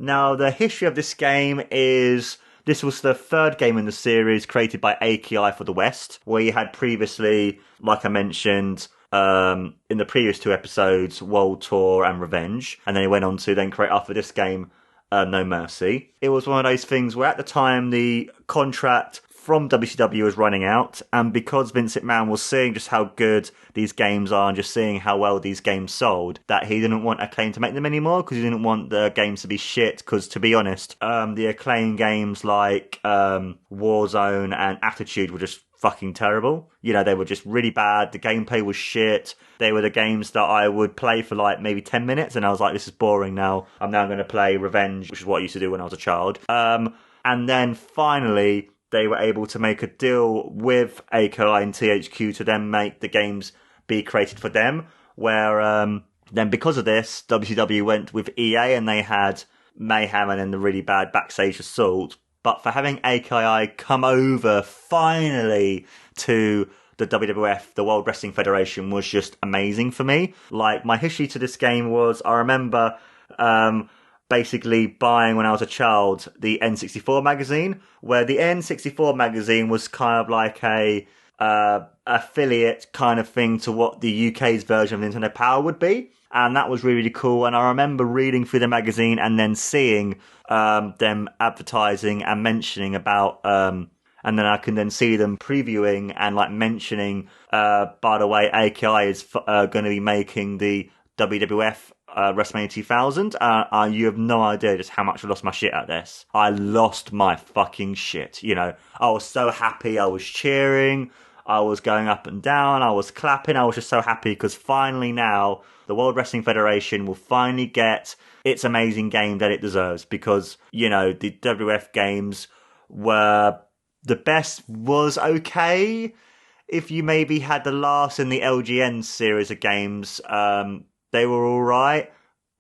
Now, the history of this game is... This was the third game in the series created by AKI for the West, where you had previously, like I mentioned, in the previous two episodes, World Tour and Revenge, and then he went on to then create after this game, No Mercy. It was one of those things where at the time the contract from WCW was running out, and because Vince McMahon was seeing just how good these games are and just seeing how well these games sold, that he didn't want Acclaim to make them anymore because he didn't want the games to be shit. Because to be honest, the Acclaim games like Warzone and Attitude were just fucking terrible. You know, they were just really bad. The gameplay was shit. They were the games that I would play for like maybe 10 minutes and I was like, this is boring now. I'm now going to play Revenge, which is what I used to do when I was a child. And then finally, they were able to make a deal with AKI and THQ to then make the games be created for them, where then because of this, WCW went with EA and they had Mayhem and then the really bad Backstage Assault. But for having AKI come over finally to the WWF, the World Wrestling Federation, was just amazing for me. Like, my history to this game was, I remember basically buying, when I was a child, the N64 magazine, where the N64 magazine was kind of like a affiliate kind of thing to what the UK's version of Nintendo Power would be. And that was really cool. And I remember reading through the magazine and then seeing them advertising and mentioning about... and then I can then see them previewing and like mentioning, by the way, AKI is going to be making the WWF WrestleMania 2000. You have no idea just how much I lost my shit at this. I lost my fucking shit. You know, I was so happy. I was cheering. I was going up and down. I was clapping. I was just so happy because finally now the World Wrestling Federation will finally get its amazing game that it deserves, because, you know, the WWF games were... The best was okay. If you maybe had the last in the LGN series of games, they were alright.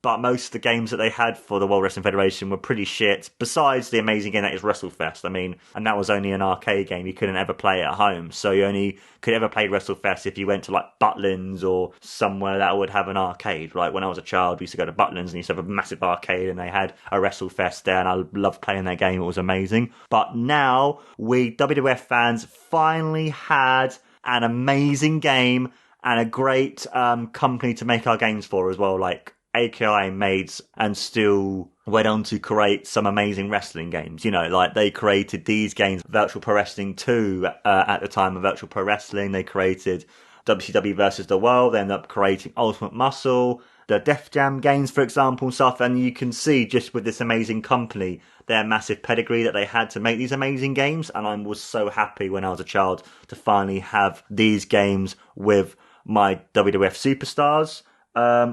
But most of the games that they had for the World Wrestling Federation were pretty shit, besides the amazing game that is WrestleFest. I mean, and that was only an arcade game. You couldn't ever play it at home. So you only could ever play WrestleFest if you went to like Butlins or somewhere that would have an arcade. Like when I was a child, we used to go to Butlins and used to have a massive arcade and they had a WrestleFest there and I loved playing that game. It was amazing. But now, we WWF fans finally had an amazing game and a great company to make our games for as well. Like, AKI made and still went on to create some amazing wrestling games. You know, like they created these games, Virtual Pro Wrestling 2 at the time of Virtual Pro Wrestling. They created WCW versus the World. They ended up creating Ultimate Muscle, the Def Jam games, for example, and stuff. And you can see just with this amazing company, their massive pedigree that they had to make these amazing games. And I was so happy when I was a child to finally have these games with my WWF superstars.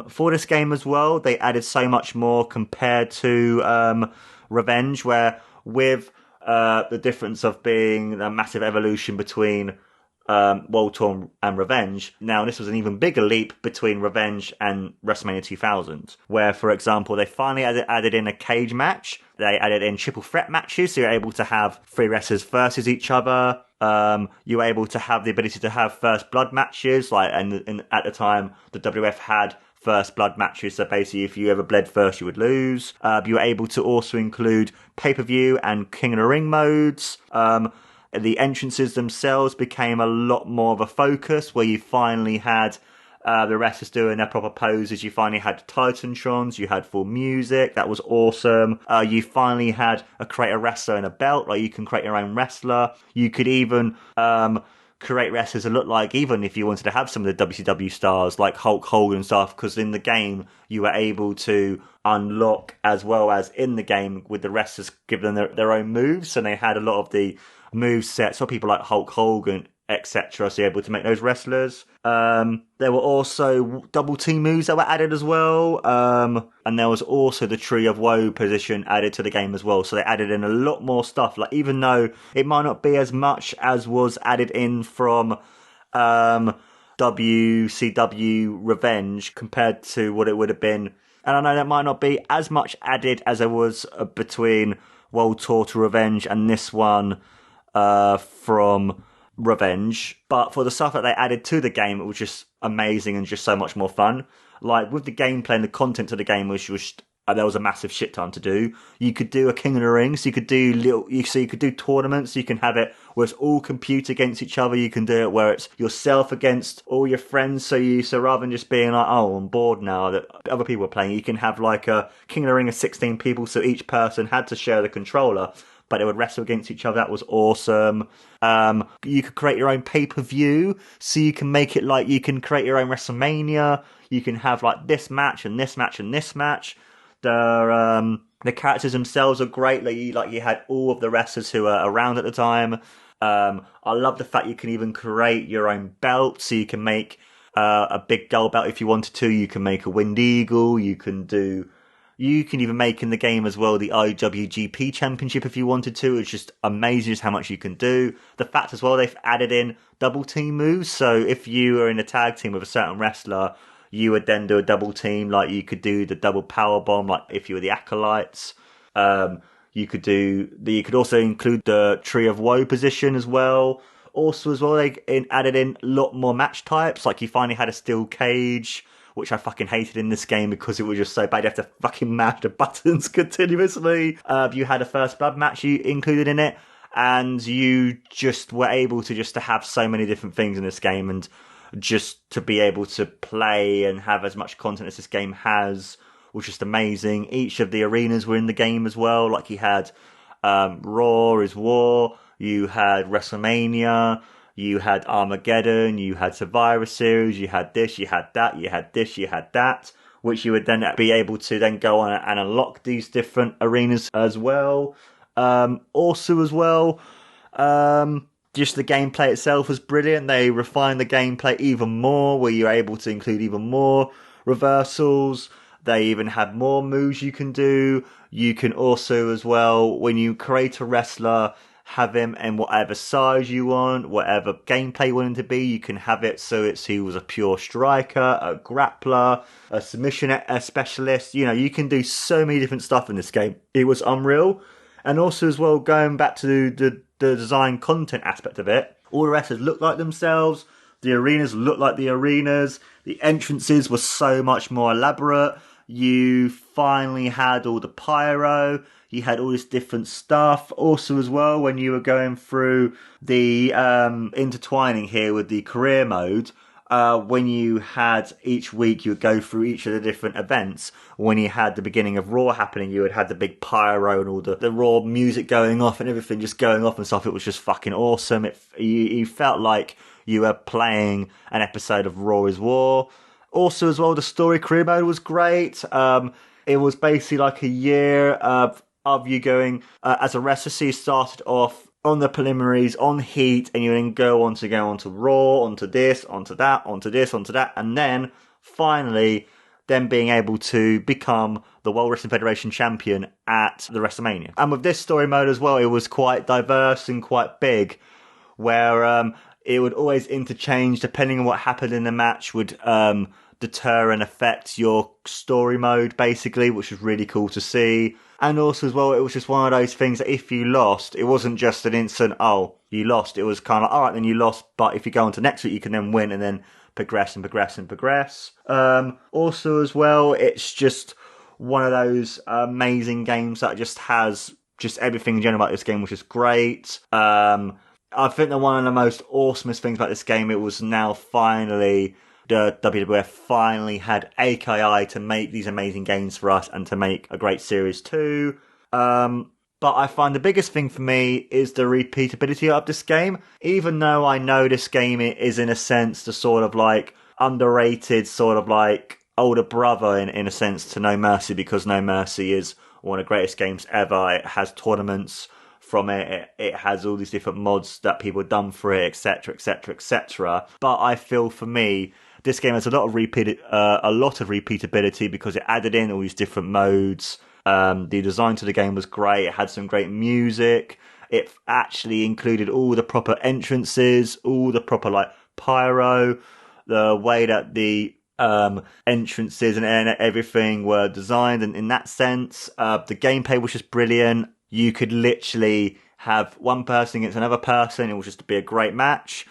For this game as well, they added so much more compared to Revenge, where with the difference of being a massive evolution between World Tour and Revenge. Now, this was an even bigger leap between Revenge and WrestleMania 2000, where, for example, they finally added in a cage match. They added in triple threat matches, so you're able to have three wrestlers versus each other. You were able to have the ability to have first blood matches, like, and at the time, the WWF had first blood matches, so basically if you ever bled first, you would lose. You were able to also include pay-per-view and King of the Ring modes. The entrances themselves became a lot more of a focus, where you finally had the wrestlers doing their proper poses. You finally had Titantrons, you had full music, that was awesome. You finally had create a wrestler and a belt, like you can create your own wrestler. You could even create wrestlers that look like, even if you wanted to have some of the WCW stars like Hulk Hogan and stuff, because in the game you were able to unlock, as well as in the game with the wrestlers, give them their own moves, and they had a lot of the move sets for people like Hulk Hogan, etc. So you're able to make those wrestlers. There were also double team moves that were added as well. And there was also the Tree of Woe position added to the game as well. So they added in a lot more stuff. Like, even though it might not be as much as was added in from WCW Revenge compared to what it would have been. And I know that might not be as much added as there was between World Tour to Revenge and this one from Revenge, but for the stuff that they added to the game, it was just amazing and just so much more fun. Like, with the gameplay and the content of the game, which was there was a massive shit ton to do. You could do a King of the Ring, so you could do you could do tournaments. You can have it where it's all compete against each other. You can do it where it's yourself against all your friends. So rather than just being like, oh, I'm bored now that other people are playing, you can have like a King of the Ring of 16 people. So each person had to share the controller, but they would wrestle against each other. That was awesome. You could create your own pay-per-view, so you can make it like you can create your own WrestleMania. You can have like this match and this match and this match. The characters themselves are great. Like you had all of the wrestlers who were around at the time. I love the fact you can even create your own belt, so you can make a big gold belt if you wanted to. You can make a winged eagle. You can even make in the game as well the IWGP Championship if you wanted to. It's just amazing just how much you can do. The fact as well they've added in double team moves. So if you are in a tag team with a certain wrestler, you would then do a double team. Like you could do the double power bomb. Like if you were the Acolytes, you could also include the Tree of Woe position as well. Also as well, they added in a lot more match types. Like you finally had a steel cage, which I fucking hated in this game because it was just so bad. You have to fucking mash the buttons continuously. You had a first blood match you included in it, and you just were able to have so many different things in this game, and just to be able to play and have as much content as this game has was just amazing. Each of the arenas were in the game as well. Like you had Raw is War, you had WrestleMania, you had Armageddon, you had Survivor Series, you had this, you had that, you had this, you had that, which you would then be able to then go on and unlock these different arenas as well. Also as well, just the gameplay itself was brilliant. They refined the gameplay even more, where you're able to include even more reversals. They even had more moves you can do. You can also as well, when you create a wrestler, have him in whatever size you want, whatever gameplay you want him to be. You can have it so he was a pure striker, a grappler, a submission specialist. You know, you can do so many different stuff in this game. It was unreal. And also as well, going back to the design content aspect of it, all the wrestlers looked like themselves. The arenas looked like the arenas. The entrances were so much more elaborate. You finally had all the pyro. You had all this different stuff. Also as well, when you were going through the intertwining here with the career mode, when you had each week, you would go through each of the different events. When you had the beginning of Raw happening, you would have the big pyro and all the Raw music going off and everything just going off and stuff. It was just fucking awesome. You felt like you were playing an episode of Raw is War. Also as well, the story career mode was great. It was basically like a year of you going as a wrestler. So you started off on the preliminaries, on Heat, and you then go on to Raw, onto this, onto that, onto this, onto that, and then finally then being able to become the World Wrestling Federation champion at the WrestleMania. And with this story mode as well, it was quite diverse and quite big, where it would always interchange depending on what happened in the match would deter and affect your story mode, basically, which was really cool to see. And also as well, it was just one of those things that if you lost, it wasn't just an instant, oh, you lost. It was kind of, all right, then you lost, but if you go on to next week, you can then win and then progress and progress and progress. Also as well, it's just one of those amazing games that just has just everything in general about this game, which is great. I think that one of the most awesomest things about this game, it was now finally, the WWF finally had AKI to make these amazing games for us and to make a great series too. But I find the biggest thing for me is the repeatability of this game. Even though I know this game is in a sense the sort of like underrated sort of like older brother in a sense to No Mercy, because No Mercy is one of the greatest games ever. It has tournaments from it. It has all these different mods that people have done for it, etc, etc, etc. But I feel for me, this game has a lot of repeatability because it added in all these different modes. The design to the game was great. It had some great music. It actually included all the proper entrances, all the proper like pyro, the way that the entrances and everything were designed. And in that sense, the gameplay was just brilliant. You could literally have one person against another person. It will just be a great match.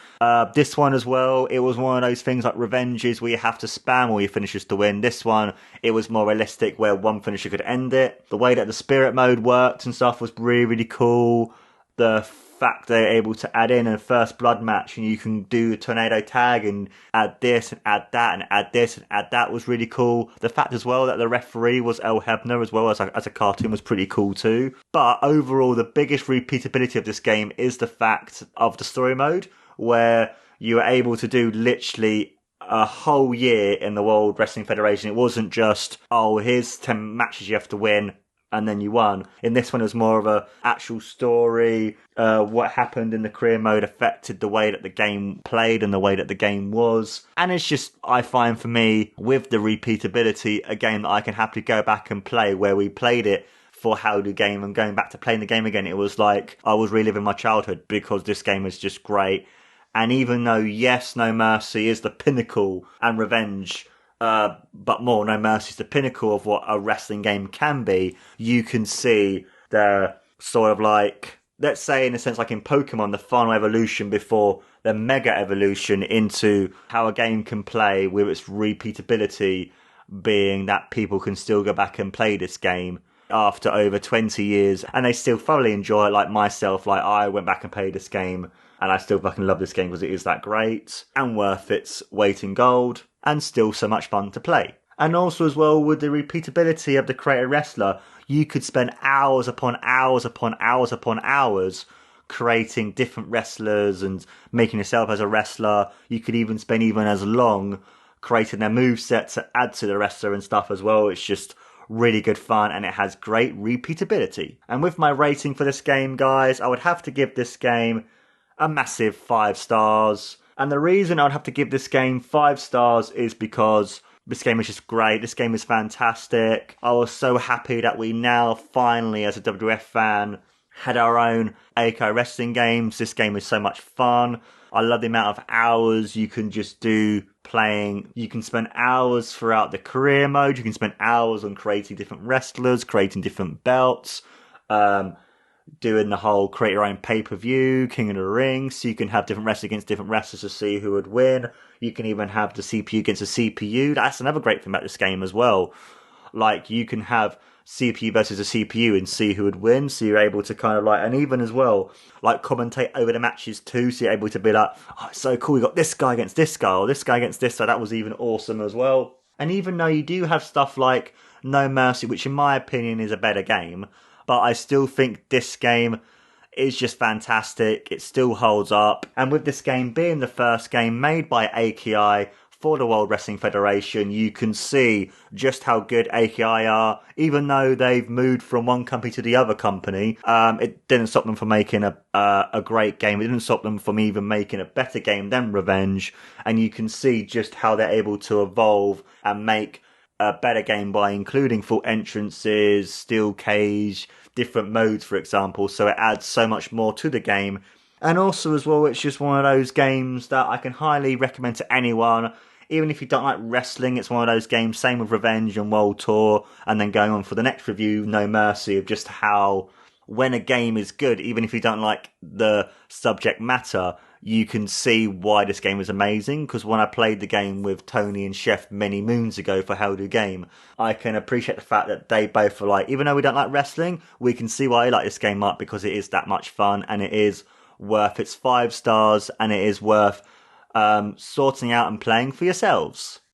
This one as well, it was one of those things like Revenges where you have to spam all your finishers to win. This one, it was more realistic where one finisher could end it. The way that the spirit mode worked and stuff was really, really cool. The fact they're able to add in a first blood match and you can do a tornado tag and add this and add that and add this and add that was really cool. The fact as well that the referee was El Hebner as well as a cartoon was pretty cool too. But overall, the biggest repeatability of this game is the fact of the story mode, where you were able to do literally a whole year in the World Wrestling Federation. It wasn't just, oh, here's 10 matches you have to win and then you won. In this one, it was more of a actual story. What happened in the career mode affected the way that the game played and the way that the game was. And it's just, I find for me, with the repeatability, a game that I can happily go back and play, where we played it for How Do Game and going back to playing the game again, it was like I was reliving my childhood because this game is just great. And even though, yes, No Mercy is the pinnacle and Revenge, but more, No Mercy is the pinnacle of what a wrestling game can be, you can see the sort of like, let's say in a sense like in Pokemon, the final evolution before the mega evolution into how a game can play with its repeatability, being that people can still go back and play this game after over 20 years and they still thoroughly enjoy it. Like myself, like I went back and played this game and I still fucking love this game because it is that great and worth its weight in gold and still so much fun to play. And also as well, with the repeatability of the creator wrestler, you could spend hours upon hours upon hours upon hours creating different wrestlers and making yourself as a wrestler. You could even spend even as long creating their moveset to add to the wrestler and stuff as well. It's just really good fun and it has great repeatability. And with my rating for this game, guys, I would have to give this game a massive 5 stars. And the reason I would have to give this game 5 stars is because this game is just great. This game is fantastic. I was so happy that we now finally, as a WWF fan, had our own AKI wrestling games. This game is so much fun. I love the amount of hours you can just do playing. You can spend hours throughout the career mode. You can spend hours on creating different wrestlers, creating different belts, doing the whole create your own pay-per-view, King of the Ring, so you can have different wrestlers against different wrestlers to see who would win. You can even have the CPU against the CPU. That's another great thing about this game as well. Like, you can have CPU versus a CPU and see who would win, so you're able to kind of like, and even as well, like commentate over the matches too, so you're able to be like, oh, it's so cool, we got this guy against this guy, or this guy against this guy. That was even awesome as well. And even though you do have stuff like No Mercy, which in my opinion is a better game, but I still think this game is just fantastic. It still holds up. And with this game being the first game made by AKI for the World Wrestling Federation, you can see just how good AKI are. Even though they've moved from one company to the other company, it didn't stop them from making a great game. It didn't stop them from even making a better game than Revenge. And you can see just how they're able to evolve and make a better game by including full entrances, steel cage, different modes, for example, so it adds so much more to the game. And also as well, it's just one of those games that I can highly recommend to anyone. Even if you don't like wrestling, it's one of those games, same with Revenge and World Tour, and then going on for the next review, No Mercy, of just how when a game is good, even if you don't like the subject matter, you can see why this game is amazing. Because when I played the game with Tony and Chef many moons ago for How Do Game, I can appreciate the fact that they both are like, even though we don't like wrestling, we can see why I like this game up, because it is that much fun and it is worth its 5 stars and it is worth sorting out and playing for yourselves.